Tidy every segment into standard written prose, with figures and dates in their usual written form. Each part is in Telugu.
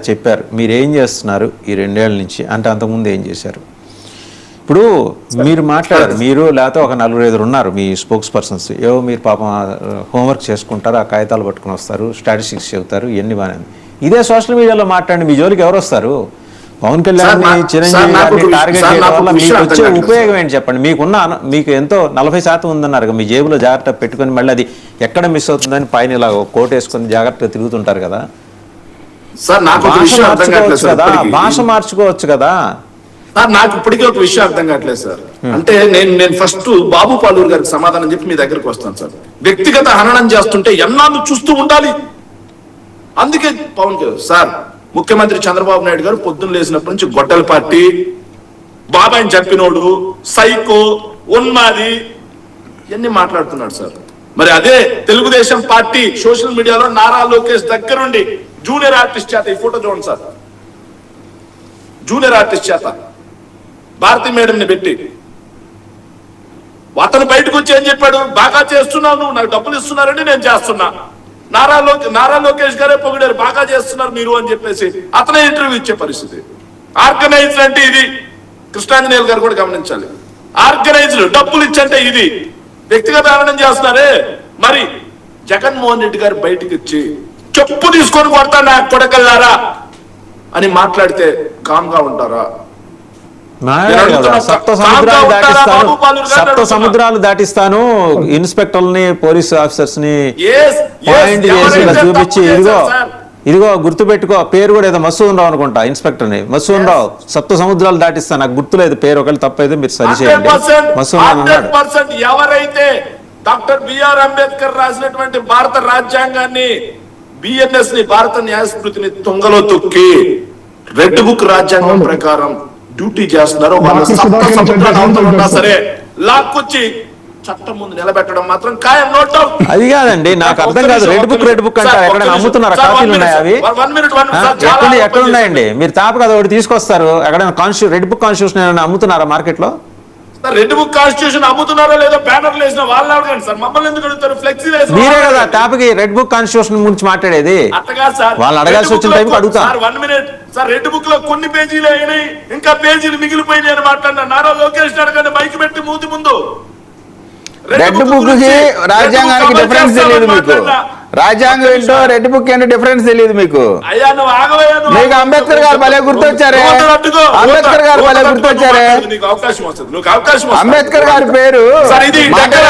చెప్పారు మీరు ఏం చేస్తున్నారు ఈ 2 ఏళ్ల నుంచి అంటే అంతకుముందు ఏం చేశారు ఇప్పుడు మీరు మాట్లాడారు మీరు లేకపోతే ఒక 4-5 ఉన్నారు మీ స్పోక్స్ పర్సన్స్ ఏవో మీరు పాపం హోంవర్క్ చేసుకుంటారు ఆ కాగితాలు పట్టుకుని వస్తారు స్టాటిస్టిక్స్ చెబుతారు ఇవన్నీ బాగానే ఇదే సోషల్ మీడియాలో మాట్లాడండి మీ జోలికి ఎవరు వస్తారు పవన్ కళ్యాణ్ చిరంజీవి గారిని టార్గెట్ చేయడం వల్ల మీకు వచ్చే ఉపయోగం ఏంటి చెప్పండి మీకు ఎంతో 40% ఉందన్నారు మీ జేబులో జాగ్రత్త పెట్టుకొని మళ్ళీ అది ఎక్కడ మిస్ అవుతుందని పైన ఇలా కోట్ వేసుకొని జాగ్రత్తగా తిరుగుతుంటారు కదా భాష మార్చుకోవచ్చు కదా సార్ నాకు ఇప్పటికీ ఒక విషయం అర్థం కావట్లేదు సార్ అంటే నేను ఫస్ట్ బాబు పాలూరు గారికి సమాధానం చెప్పి మీ దగ్గరకు వస్తాను సార్ వ్యక్తిగత హననం చేస్తుంటే ఎన్నాళ్ళు చూస్తూ ఉండాలి అందుకే పవన్ సార్ ముఖ్యమంత్రి చంద్రబాబు నాయుడు గారు పొద్దున్న లేచినప్పటి నుంచి గొడ్డల పార్టీ బాబాయిని చంపినోడు సైకో ఉన్మాది ఇవన్నీ మాట్లాడుతున్నాడు సార్ మరి అదే తెలుగుదేశం పార్టీ సోషల్ మీడియాలో నారా లోకేష్ దగ్గరుండి జూనియర్ ఆర్టిస్ట్ చేత ఈ ఫోటో చూడండి సార్ జూనియర్ ఆర్టిస్ట్ చేత భారతీ మేడం ని పెట్టి అతను బయటకు వచ్చి ఏం చెప్పాడు బాగా చేస్తున్నావు నువ్వు నాకు డబ్బులు ఇస్తున్నారండి నేను చేస్తున్నా నారా లోకేష్ గారే పొగిడారు బాగా చేస్తున్నారు మీరు అని చెప్పేసి అతనే ఇంటర్వ్యూ ఇచ్చే పరిస్థితి ఆర్గనైజ్డ్ అంటే ఇది కృష్ణాంజనేయులు గారు కూడా గమనించాలి ఆర్గనైజ్డ్ డబ్బులు ఇచ్చంటే ఇది వ్యక్తిగత ఆనందం చేస్తున్నారే మరి జగన్మోహన్ రెడ్డి గారు బయటకు వచ్చి చెప్పు తీసుకొని కొడతా నా కొడకల్లారా అని మాట్లాడితే కామ్గా ఉంటారా సప్త సముద్రాలు దాటిస్తాను ఇన్స్పెక్టర్ని పోలీస్ ఆఫీసర్స్ ని పాయింట్ చేసి చూపించి ఇదిగో గుర్తుపెట్టుకో పేరు కూడా ఏదో మసూన్ రావు అనుకుంటా ఇన్స్పెక్టర్ ని మసూన్ రావు సప్త సముద్రాలు దాటిస్తాను నాకు గుర్తులేదు పేరు ఒకవేళ తప్పైతే మీరు సరి చేయండి మసూన్ రావు ఎవరైతే డాక్టర్ బిఆర్ అంబేద్కర్ రాసినటువంటి భారత రాజ్యాంగాన్ని బిఎన్ఎస్ ని భారత న్యాయస్మృతిని తుంగలో తొక్కి రెడ్ బుక్ రాజ్యాంగం ప్రకారం డ్యూటీ చేస్తున్నారు వాళ్ళ సప్త సముద్రాలు ఉన్నా సరే లాక్కొచ్చి చట్టం ముందు నిలబెట్టడం మాత్రం ఖాయం నోట్ డౌన్ అది కాదండి నాకు అర్థం కాదు రెడ్ బుక్ అంటారు ఎక్కడ అమ్ముతున్నారా కాపీలు ఉన్నాయి అవి ఎక్కడ ఉన్నాయండి మీరు తాప కదా ఒకటి తీసుకొస్తారు ఎక్కడైనా రెడ్ బుక్ కాన్స్టిట్యూషన్ అమ్ముతున్నారా మార్కెట్ లో రెడ్ బుక్ కాన్స్టిట్యూషన్ అమ్ముతున్నారో లేదో బ్యానర్లు వేసిన వాళ్ళు అడగండి సార్ మమ్మల్ని ఎందుకు అడుగుతారు ఫ్లెక్సీ మీరే కదా టాపిక్ రెడ్ బుక్ కాన్స్టిట్యూషన్ గురించి మాట్లాడేది వాళ్ళు అడగాల్సి వచ్చిన టైం అడుగుతా sir 1 minute sir red book లో కొన్ని పేజీలు అయినాయి ఇంకా పేజీలు మిగిలిపోయినాయి అని మాట్లాడినా నారా లోకేష్ అడగండి మైక్ పెట్టి మూతి ముందు రెడ్ బుక్ కి రాజ్యాంగానికి డిఫరెన్స్ తెలియదు మీకు రాజ్యాంగం ఏంటో రెడ్ బుక్ ఏంటో డిఫరెన్స్ తెలియదు మీకు మీకు అంబేద్కర్ గారు భలే గుర్తొచ్చారే అంబేద్కర్ గారు భలే గుర్తొచ్చారే అంబేద్కర్ గారి పేరు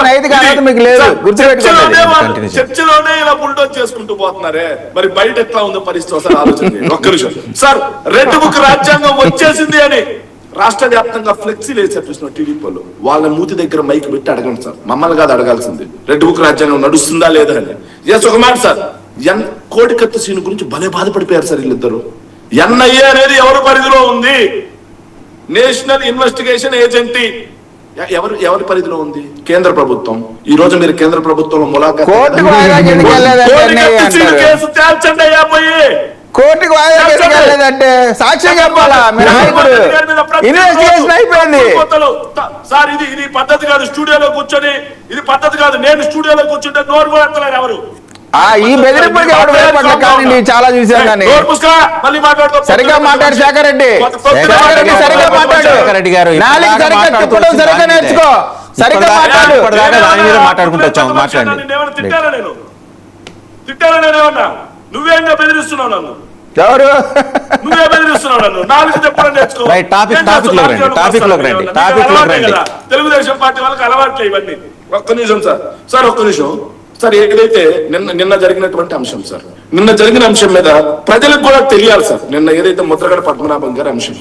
నైతిక అర్హత మీకు లేదు గుర్తుపెట్టుకోండి చర్చలోనే ఇలా బుల్డోజ్ చేసుకుంటూ పోతున్నారే మరి బయట ఎట్లా ఉందో పరిస్థితి ఒకసారి ఆలోచన ఒక్క నిమిషం సార్ రెడ్ బుక్ రాజ్యాంగం వచ్చేసింది అని రాష్ట్ర వ్యాప్తంగా ఫ్లెక్సీలు వేసారు చూసిన టీడీపీలో వాళ్ళ మూతి దగ్గర మైక్ పెట్టి అడగండి సార్ మమ్మల్ని కాదు అడగాల్సింది రెడ్ బుక్ రాజ్యాంగం నడుస్తుందా లేదా అని ఒక మాట సార్ కోడికత్తి సీన్ గురించి భలే బాధపడిపోయారు సార్ వీళ్ళిద్దరు ఎన్ఐఏ అనేది ఎవరి పరిధిలో ఉంది నేషనల్ ఇన్వెస్టిగేషన్ ఏజెన్సీ ఎవరి పరిధిలో ఉంది కేంద్ర ప్రభుత్వం ఈ రోజు మీరు కేంద్ర ప్రభుత్వంలో ములాఖాత్ కేసు తేల్చండి అయ్యా పోయి కోర్టుకు వాయిదాలేదంటే సాక్ష్యం చెప్పాలా మీరు ఇన్వెస్టిగేషన్ అయిపోయింది సార్ ఇది పద్ధతి కాదు స్టూడియోలో కూర్చొని ఇది పద్ధతి కాదు నేను స్టూడియోలో కూర్చుంటే నోరు కూడా ఎత్తలేరు ఎవరు ఈ బెదిరింపులకి ఎవరు భయపడలే కానీ నేను చాలా చూసాను కానీ సరిగ్గా మాట్లాడు శేఖర్ రెడ్డి సరిగ్గా మాట్లాడు గారు సరిగ్గా తిప్పడం సరిగ్గా నేర్చుకో సరిగ్గా మాట్లాడు మాట్లాడుకుంటూ వచ్చాము మాట్లాడండి తిట్టారా నేనేమన్నా నువ్వేంగా బెదిరిస్తున్నావు నన్ను ఎవరు నువ్వే బెదిరిస్తున్నావు నన్ను నాలుగు చెప్పడం నేర్చుకో తెలుగుదేశం పార్టీ వాళ్ళకి అలవాట్లే ఇవన్నీ ఒక్క నిమిషం సార్ ఒక్క నిమిషం సార్ ఏదైతే నిన్న జరిగినటువంటి అంశం సార్ నిన్న జరిగిన అంశం మీద ప్రజలకు కూడా తెలియాలి సార్ నిన్న ఏదైతే ముద్రగడ పద్మనాభం గారి అంశం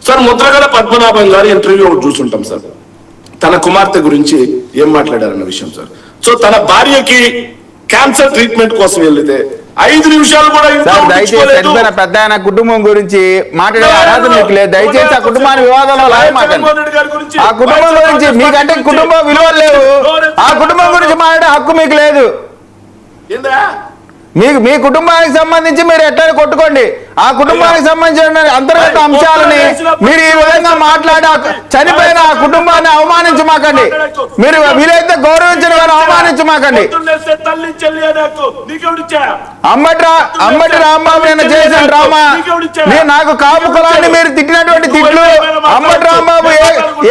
సార్ ముద్రగడ పద్మనాభం గారి ఇంటర్వ్యూ చూసుంటాం సార్ తన కుమార్తె గురించి ఏం మాట్లాడారన్న విషయం సార్ సో తన భార్యకి క్యాన్సర్ ట్రీట్మెంట్ కోసం వెళ్తే 5 నిమిషాలు కూడా దయచేసి పెద్ద ఆయన కుటుంబం గురించి మాట్లాడే అర్హత మీకు లేదు దయచేసి ఆ కుటుంబాన్ని వివాదంలో లాగమాకండి ఆ కుటుంబం గురించి మీకంటే కుటుంబం విలువలు లేవు ఆ కుటుంబం గురించి మాట్లాడే హక్కు మీకు లేదు మీ కుటుంబానికి సంబంధించి మీరు ఎట్లా కొట్టుకోండి. ఆ కుటుంబానికి సంబంధించిన అంతర్గత అంశాలని మీరు ఈ విధంగా మాట్లాడి చనిపోయిన ఆ కుటుంబాన్ని అవమానించమాకండి. మీరు వీలైతే గౌరవించిన వారిని అవమానించమాకండి. అంబటి రాంబాబు నేను చేసిన డ్రామా, నాకు కాపు కులాన్ని మీరు తిట్టినటువంటి తిట్లు, అంబటి రాంబాబు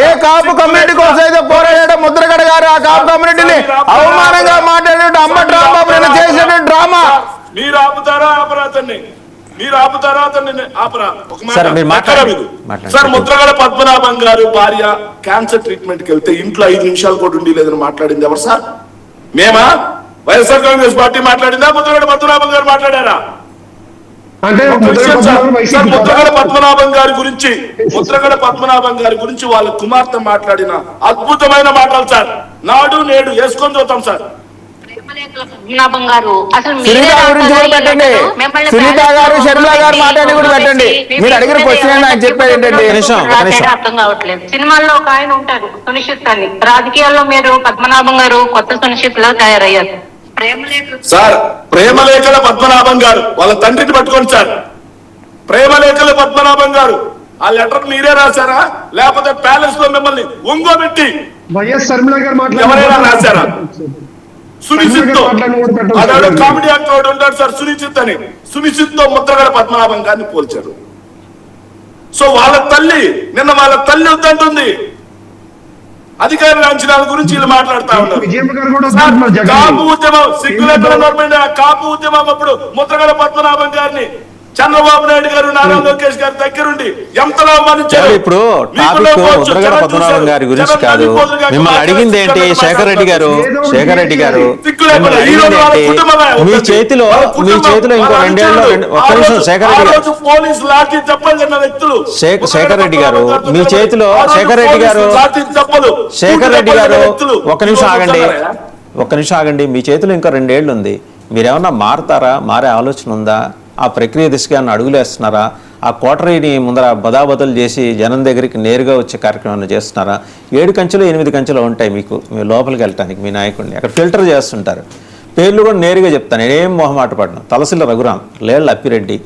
ఏ కాపు కమ్యూనిటీ కోసం అయితే పోరాడాడో ముద్రగడ గారు ఆ కాపు కమ్యూనిటీని అవమానంగా మాట్లాడినట్టు అంబటి రాంబాబు నేను చేసిన డ్రామా. మీరు ఆపుతారా ఆపరా అతన్ని? మీరు ఆపుతారా అతన్ని ఆపరా? ఒక మాట సార్, ముద్రగడ పద్మనాభం గారు భార్య క్యాన్సర్ ట్రీట్మెంట్ కి వెళ్తే ఇంట్లో 5 నిమిషాలు కూడా ఉండి లేదని మాట్లాడింది ఎవరు సార్? మేమా? వైఎస్ఆర్ కాంగ్రెస్ పార్టీ మాట్లాడిందా? ముద్రగడ పద్మనాభం గారు మాట్లాడారా? ముద్రగడ పద్మనాభం గారి గురించి వాళ్ళ కుమార్తె మాట్లాడిన అద్భుతమైన మాటలు సార్. నాడు నేడు వేసుకొని చూద్దాం సార్. సునీత గారు షర్మిల గారు మాట్లాడి కూడా పెట్టండి. మీరు అడిగిన క్వశ్చన్ ఆయన చెప్పేది ఏంటంటే అర్థం కావట్లేదు. సినిమాల్లో ఒక ఆయన ఉంటారు సునిశ్చిత్ అని, రాజకీయాల్లో మీరు పద్మనాభం గారు కొత్త సునిశ్చిత్ లో తయారయ్యారు. సార్ ప్రేమలేఖల పద్మనాభం గారు వాళ్ళ తండ్రిని పట్టుకోండి సార్. ప్రేమలేఖల పద్మనాభం గారు ఆ లెటర్ మీరే రాశారా లేకపోతే ప్యాలెస్ లో మిమ్మల్ని ఒంగోబెట్టి ఎవరైనా రాశారా? సునిశ్చిత్ కామెడీ యాక్టర్ ఉంటాడు సార్ సునిశ్చిత్ అని, సునిశ్చిత్ తో ముద్రగడ పద్మనాభం గారిని పోల్చారు. సో వాళ్ళ తల్లి నిన్న వాళ్ళ తల్లి వద్దంటుంది. అధికార లాంఛనాల గురించి వీళ్ళు మాట్లాడుతా ఉన్నారు. కాపు ఉద్యమం సిగ్గులేకుండా కాపు ఉద్యమం అప్పుడు ముద్రగడ పద్మనాభం గారిని చంద్రబాబు నాయుడు గారు నారా లోకేష్ గారి దగ్గరుండి ఎంతలా అవమానించారు. ఇప్పుడు టాపిక్ ముద్రగడ పద్మనాభం గారి గురించి కాదు, మిమ్మల్ని అడిగింది ఏంటి? శేఖర్ రెడ్డి గారు అడిగింది ఏంటి? మీ చేతిలో ఇంకో 2 ఏళ్ళలో ఒక్క నిమిషం శేఖర్ రెడ్డి గారు ఒక్క నిమిషం ఆగండి. మీ చేతిలో ఇంకా 2 ఏళ్ళు ఉంది. మీరేమన్నా మారతారా? మారే ఆలోచన ఉందా? ఆ ప్రక్రియ దిశగా అడుగులేస్తున్నారా? ఆ కోటరీని ముందర బదాబదలు చేసి జనం దగ్గరికి నేరుగా వచ్చే కార్యక్రమాన్ని చేస్తున్నారా? 7 కంచెలు 8 కంచెలు ఉంటాయి మీకు మీ లోపలికి వెళ్ళటానికి. మీ నాయకుడిని అక్కడ ఫిల్టర్ చేస్తుంటారు. పేర్లు కూడా నేరుగా చెప్తాను, నేనేం మొహమాట పడ్డాను. తలసిల్ల రఘురాం, లేళ్ల అప్పిరెడ్డి,